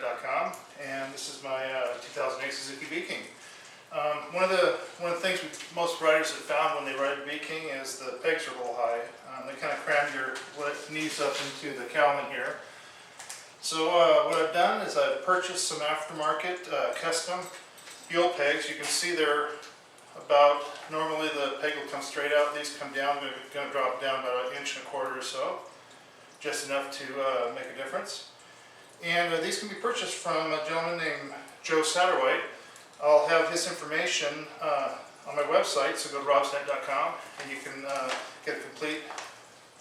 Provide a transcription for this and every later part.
rood.com, and this is my 2008 Suzuki B-King. One of the things most riders have found when they ride a B-King is the pegs are a little high. They kind of cram your knees up into the cowling here. So what I've done is I've purchased some aftermarket custom Buell pegs. You can see they're about, normally the peg will come straight out, these come down, they're going to drop down about 1.25 inches or so, just enough to make a difference. And these can be purchased from a gentleman named Joe Satterwhite. I'll have his information on my website, so go to robsnet.com and you can get a complete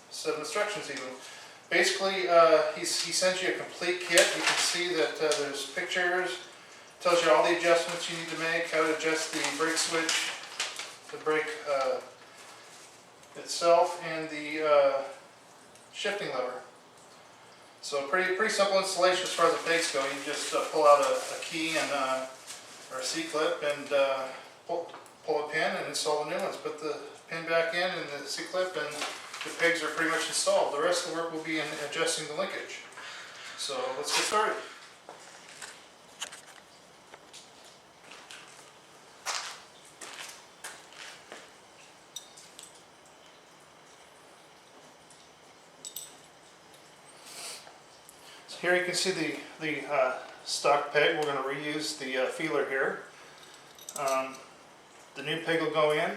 set of instructions even. Basically, he sends you a complete kit. You can see that there's pictures, tells you all the adjustments you need to make, how to adjust the brake switch, the brake itself, and the shifting lever. So pretty simple installation as far as the pegs go. You just pull out a key and or a C-clip and pull a pin and install the new ones. Put the pin back in and the C-clip, and the pegs are pretty much installed. The rest of the work will be in adjusting the linkage. So let's get started. So here you can see the stock peg. We're going to reuse the feeler here. The new peg will go in,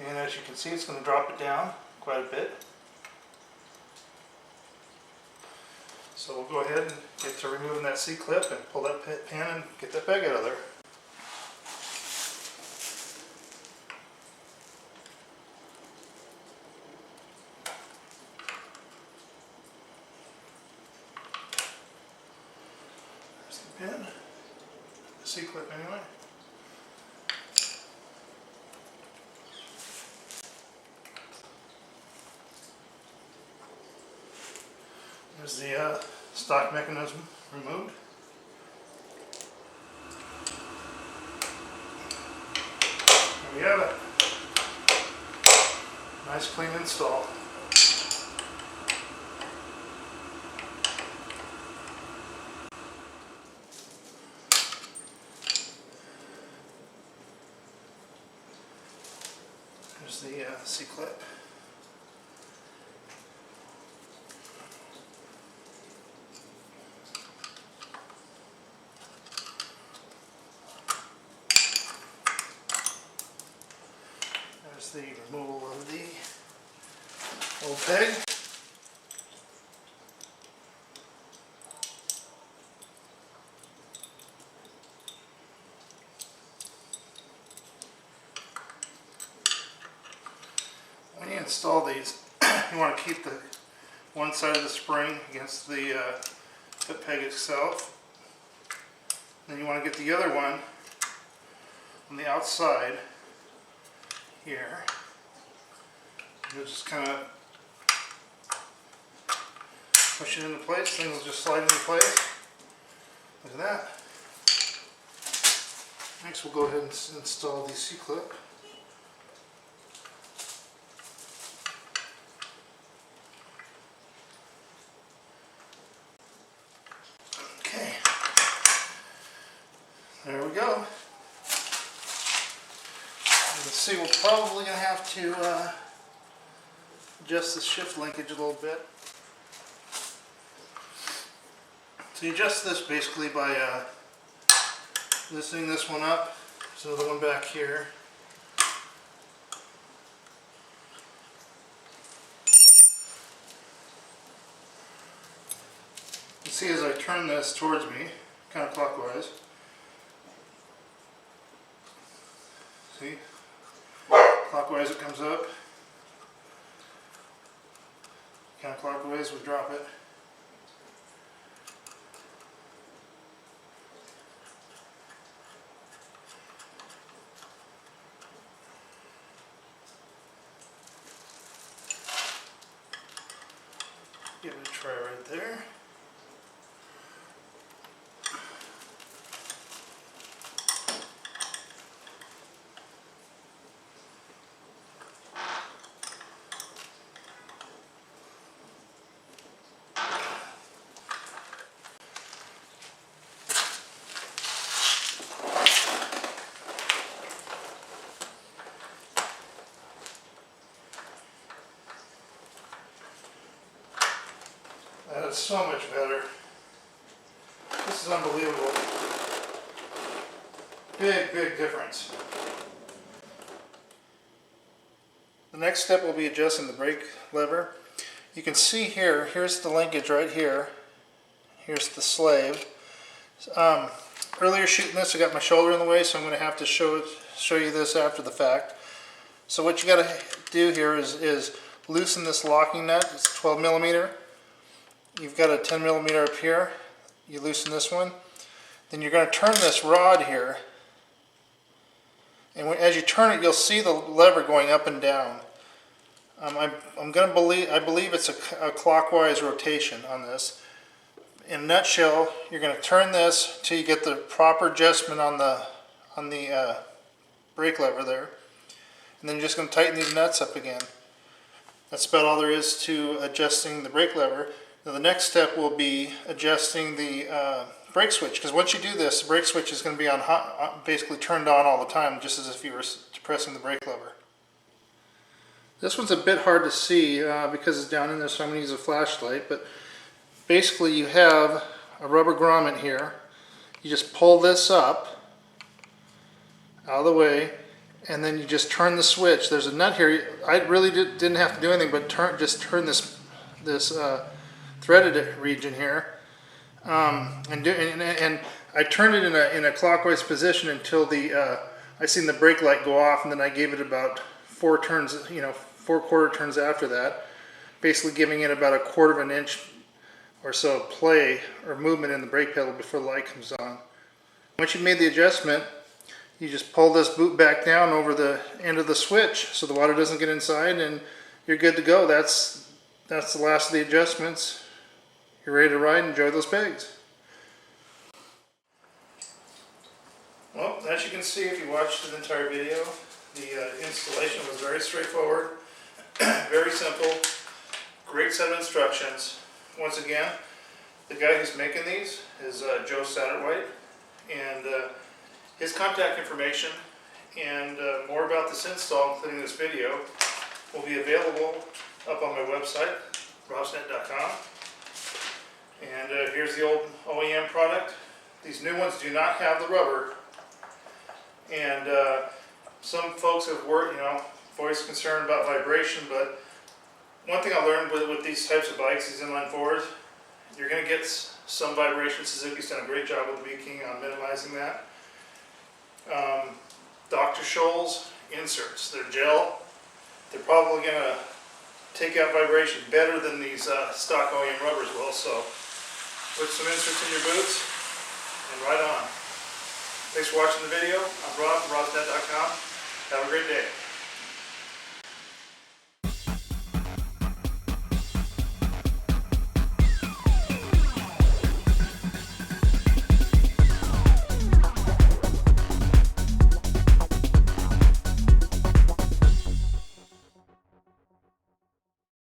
and as you can see, it's going to drop it down quite a bit. So we'll go ahead and get to removing that C-clip and pull that pin and get that peg out of there. There's the pin, the C-clip anyway. There's the stock mechanism removed. There we have it. Nice clean install. There's the C-clip. There's the removal of the old peg. When you install these, you want to keep the one side of the spring against the peg itself. Then you want to get the other one on the outside here. You'll just kind of push it into place. Things will just slide into place. Look at that. Next, we'll go ahead and install the C-clip. Okay. There we go. Let's see, we're probably going to have to adjust the shift linkage a little bit. So you adjust this basically by loosening this one up. There's another one back here. You see as I turn this towards me, counterclockwise, see? Clockwise it comes up, counterclockwise we drop it. Give it a try right there. That's so much better. This is unbelievable. Big, big difference. The next step will be adjusting the brake lever. You can see here, here's the linkage right here. Here's the slave. Earlier shooting this, I got my shoulder in the way, so I'm going to have to show you this after the fact. So what you got to do here is loosen this locking nut. It's 12 millimeter. You've got a 10 millimeter up here. You loosen this one. Then you're going to turn this rod here. And as you turn it, you'll see the lever going up and down. I believe it's a clockwise rotation on this. In a nutshell, you're going to turn this till you get the proper adjustment on the brake lever there, and then you're just going to tighten these nuts up again. That's about all there is to adjusting the brake lever. Now the next step will be adjusting the brake switch, because once you do this, the brake switch is going to be on basically turned on all the time, just as if you were pressing the brake lever. This one's a bit hard to see because it's down in there, so I'm going to use a flashlight, but basically you have a rubber grommet here. You just pull this up out of the way, and then you just turn the switch. There's a nut here. I really didn't have to do anything but just turn this threaded region here, and I turned it in a clockwise position until I seen the brake light go off, and then I gave it about 4 turns, 4 quarter turns after that, basically giving it about 1/4 of an inch or so play or movement in the brake pedal before the light comes on. Once you've made the adjustment, you just pull this boot back down over the end of the switch so the water doesn't get inside, and you're good to go. That's the last of the adjustments. You're ready to ride and enjoy those pegs. Well, as you can see if you watched the entire video, the installation was very straightforward, very simple, great set of instructions. Once again, the guy who's making these is Joe Satterwhite, and his contact information and more about this install, including this video, will be available up on my website, robsnet.com. And here's the old OEM product. These new ones do not have the rubber, and some folks have voiced concern about vibration, but one thing I learned with these types of bikes, these inline fours, you're going to get some vibration. Suzuki's done a great job with the B-King on minimizing that. Dr. Scholl's inserts, they're gel. They're probably going to take out vibration better than these stock OEM rubbers will. So put some inserts in your boots and ride on. Thanks for watching the video. I'm Rob from robsnet.com. Have a great day.